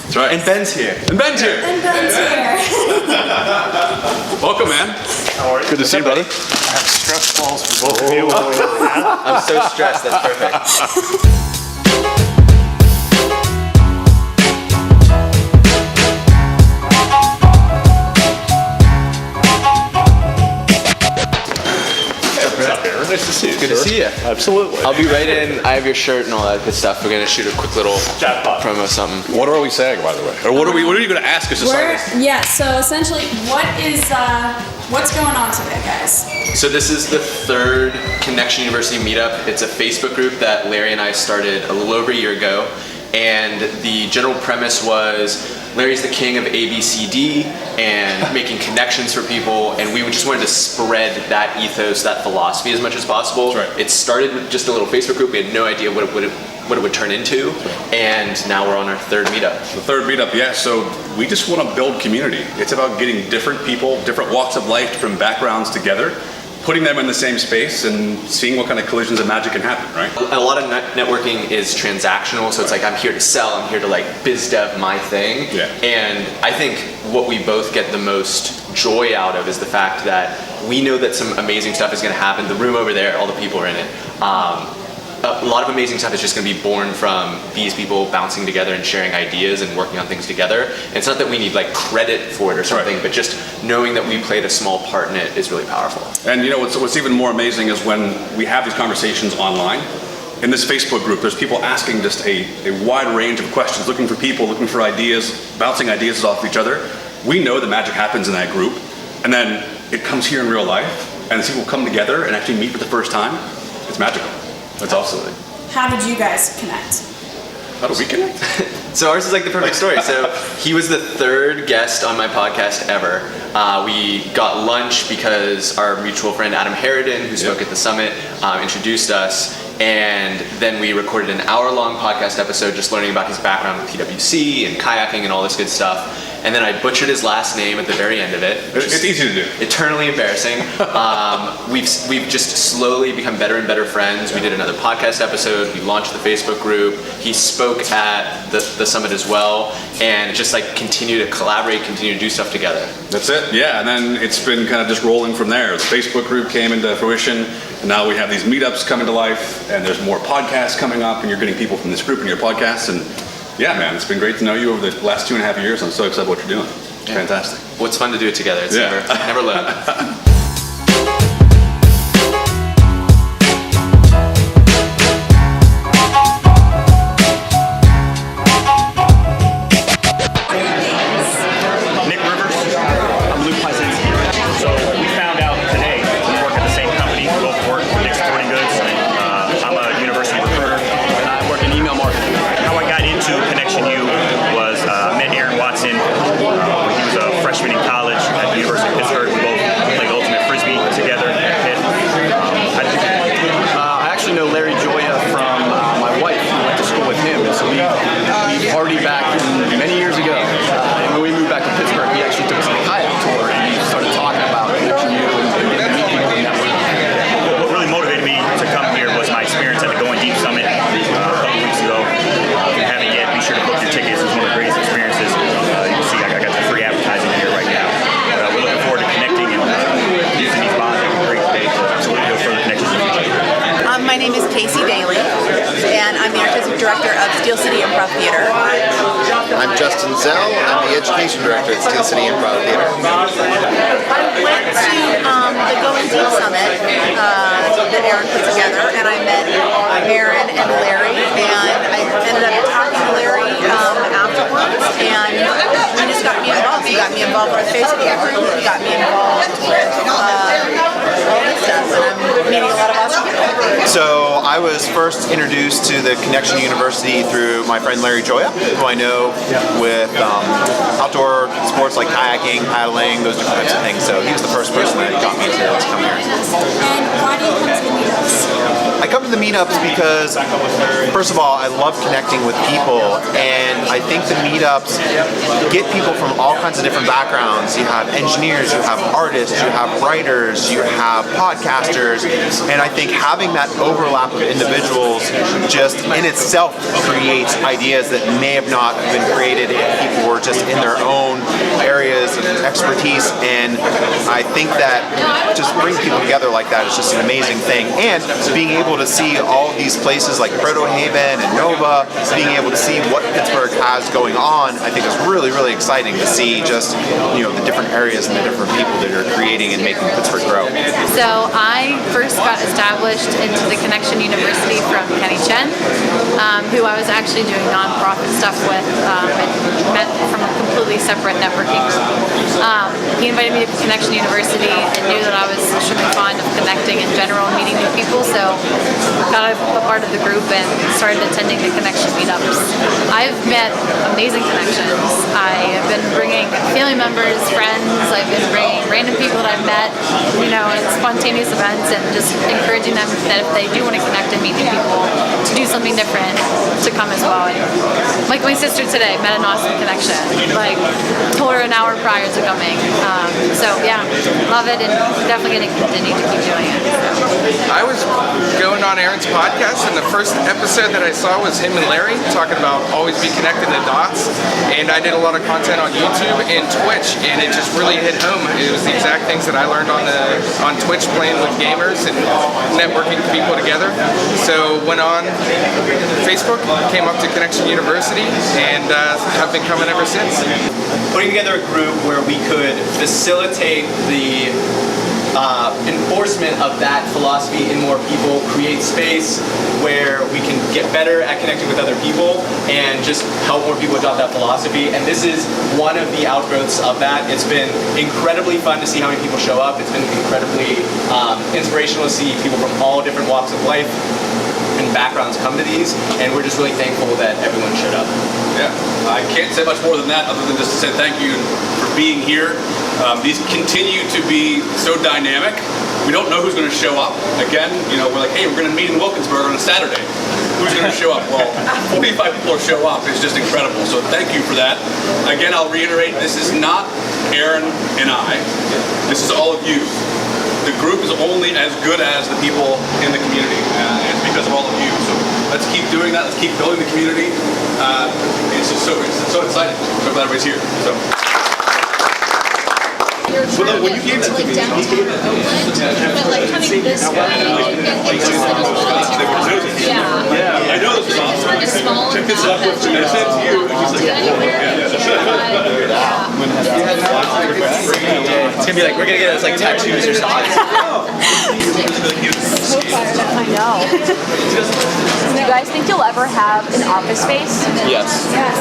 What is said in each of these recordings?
That's right. And Ben's here. And Ben's here. Welcome, man. How are you? Good to see you, brother. I have stress balls for both of you. I'm so stressed. That's perfect. Nice to see you. Good to see you. Absolutely. I'll be right in. I have your shirt and all that good stuff. We're gonna shoot a quick little Jackpot. promo something. What are we saying, by the way? Or what are you going to ask us to start? Yeah, so essentially, what's going on today, guys? So this is the third Connection University meetup. It's a Facebook group that Larry and I started a little over a year ago. And the general premise was Larry's the king of ABCD and making connections for people, and we just wanted to spread that ethos, that philosophy as much as possible. That's right. It started with just a little Facebook group. We had no idea what it would turn into, and now we're on our third meetup. The third meetup, yeah. So we just want to build community. It's about getting different people, different walks of life, different backgrounds together, putting them in the same space and seeing what kind of collisions of magic can happen, right? A lot of networking is transactional, so it's like I'm here to sell, I'm here to like biz dev my thing. Yeah. And I think what we both get the most joy out of is the fact that we know that some amazing stuff is going to happen. The room over there, all the people are in it. A lot of amazing stuff is just going to be born from these people bouncing together and sharing ideas and working on things together. And it's not that we need like credit for it or something, Right. but just knowing that we played a small part in it is really powerful. And you know what's even more amazing is when we have these conversations online. In this Facebook group, there's people asking just a wide range of questions, looking for people, looking for ideas, bouncing ideas off each other. We know that magic happens in that group, and then it comes here in real life, and people come together and actually meet for the first time. It's magical. It's awesome. How did you guys connect? How do we connect? So ours is like the perfect story. So he was the third guest on my podcast ever. We got lunch because our mutual friend Adam Harridan, who spoke at the summit, introduced us. And then we recorded an hour-long podcast episode just learning about his background with PwC and kayaking and all this good stuff. And then I butchered his last name at the very end of it. It's easy to do. Eternally embarrassing. We've just slowly become better and better friends. We did another podcast episode. We launched the Facebook group. He spoke at the summit as well. And just like continue to collaborate, continue to do stuff together. That's it, yeah. And then it's been kind of just rolling from there. The Facebook group came into fruition, and now we have these meetups coming to life, and there's more podcasts coming up, and you're getting people from this group in your podcasts. And yeah, man, it's been great to know you over the last 2.5 years. I'm so excited what you're doing. It's fantastic. What's fun to do it together. It's never alone. ConnectionU was met Aaron Watson when he was a freshman in college at the University of Pittsburgh. We both played ultimate frisbee together at Pitt. How did you get it? I actually know Larry Gioia from my wife, who went to school with him, and so we partied back many years ago. And when we moved back to Pittsburgh, he actually took us on a kayak tour, and he started talking about ConnectionU and getting to meet people and network. What really motivated me to come here was my experience at the Going Deep Summit a couple weeks ago. If you haven't yet, be sure to book your tickets. It's one of the greatest experiences. You can see I got the free advertising here right now. We're looking forward to connecting and using these bonds. Have a great day to build further connections in the future. My name is Casey Daly, and I'm the Artistic Director of Steel City Improv Theater. I'm Justin Zell. I'm the Education Director at Steel City Improv Theater. I went to the Going Deep Summit that Aaron put together, and I met Aaron and Larry, and I ended up talking to Larry afterwards, and he just got me involved. He got me involved with Facebook group, he got me involved with all this stuff, and I'm meeting a lot of awesome people. So I was first introduced to the Connection University through my friend Larry Gioia, who I know with outdoor sports like kayaking, paddling, those different types of things. So he was the first person that got me to come here. And why do you come to the meetups? I come to the meetups because, first of all, I love connecting with people, and I think the meetups get people from all kinds of different backgrounds. You have engineers, you have artists, you have writers, you have podcasters, and I think having that overlap of individuals just in itself creates ideas that may have not been created if people were just in their own areas of expertise. And I think that just bringing people together like that is just an amazing thing. And being able to see all of these places like Protohaven and Nova, being able to see what Pittsburgh has going on, I think is really, really exciting to see just, you know, the different areas and the different people that are creating and making Pittsburgh grow. So I first got established into the Connection University from Kenny Chen, who I was actually doing nonprofit stuff with. I met from a completely separate networking group. He invited me to Connection University and knew that I was extremely fond of connecting in general and meeting new people, so got a part of the group and started attending the Connection meetups. I've met amazing connections. I have been bringing family members, friends, I've been bringing random people that I've met, you know, at spontaneous events, and just encouraging them that if they do want to connect and meet new people, to do something different, to come as well. And like my sister today, met an awesome connection. Like, told her an hour prior to coming. So yeah, love it, and definitely going to continue to keep doing it. So. I was going on Aaron's podcast, and the first episode that I saw was him and Larry talking about always be connecting the dots. And I did a lot of content on YouTube and Twitch, and it just really hit home. It was the exact things that I learned on Twitch, playing with gamers and networking people together. So went on Facebook, came up to Connection University, and have been coming ever since. Putting together a group where we could facilitate the enforcement of that philosophy in more people, create space where we can get better at connecting with other people and just help more people adopt that philosophy. And this is one of the outgrowths of that. It's been incredibly fun to see how many people show up. It's been incredibly inspirational to see people from all different walks of life and backgrounds come to these, and we're just really thankful that everyone showed up. Yeah, I can't say much more than that other than just to say thank you for being here. These continue to be so dynamic. We don't know who's going to show up. Again, you know, we're like, hey, we're going to meet in Wilkinsburg on a Saturday. Who's going to show up? Well, 45 people show up. It's just incredible. So thank you for that. Again, I'll reiterate, this is not Aaron and I. This is all of you. The group is only as good as the people in the community. It's because of all of you. So let's keep doing that. Let's keep building the community. It's just so exciting. I'm so glad everybody's here. So. Well, when you gave that to me, but like coming this way, I know this was awesome. Check this out. I said to you, It's gonna be like, we're gonna get us like tattoos or something. I know. Do you guys think you'll ever have an office space? Yes. yes,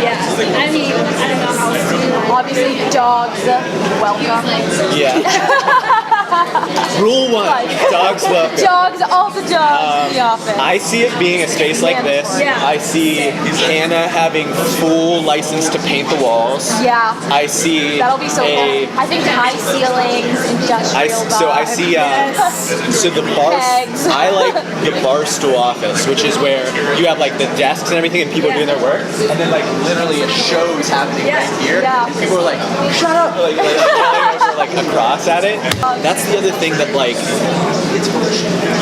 yes. I mean, I don't know how soon. Obviously, dogs, welcome. Yeah. Rule 1, dogs welcome. Dogs, all the dogs in the office. I see it being a space like this. Yeah. I see Hannah having full license to paint the walls. Yeah. I see That'll be so cool. I think high ceilings, industrial So I see, so the bar, Pegs. I like the barstool office, which is where you have like the desks and everything and people doing their work, and then like literally a show is happening right here. Yeah. And people are like, shut up, like yelling over like across at it. That's the other thing that like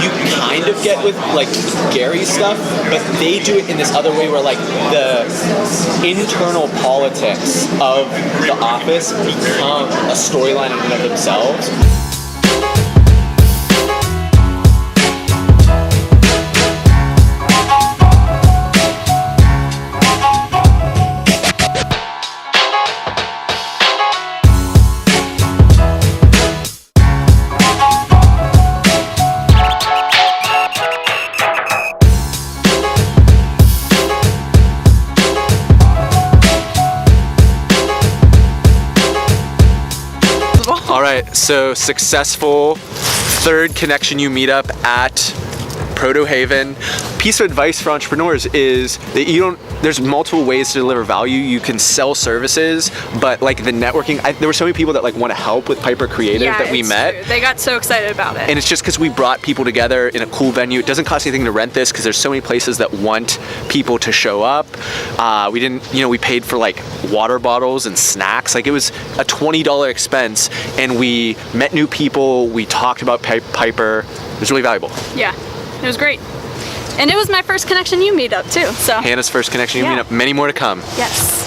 you kind of get with like Gary's stuff, but they do it in this other way where like the internal politics of the office become a storyline in and of themselves. Alright, so successful third ConnectionU meetup at Protohaven. Piece of advice for entrepreneurs is that you don't there's multiple ways to deliver value. You can sell services, but like the networking, there were so many people that like want to help with Piper Creative that we met. True. They got so excited about it. And it's just because we brought people together in a cool venue. It doesn't cost anything to rent this because there's so many places that want people to show up. We didn't, we paid for like water bottles and snacks. Like it was a $20 expense, and we met new people. We talked about Piper. It was really valuable. Yeah, it was great. And it was my first ConnectionU meetup too, so. Hannah's first ConnectionU meetup. Many more to come. Yes.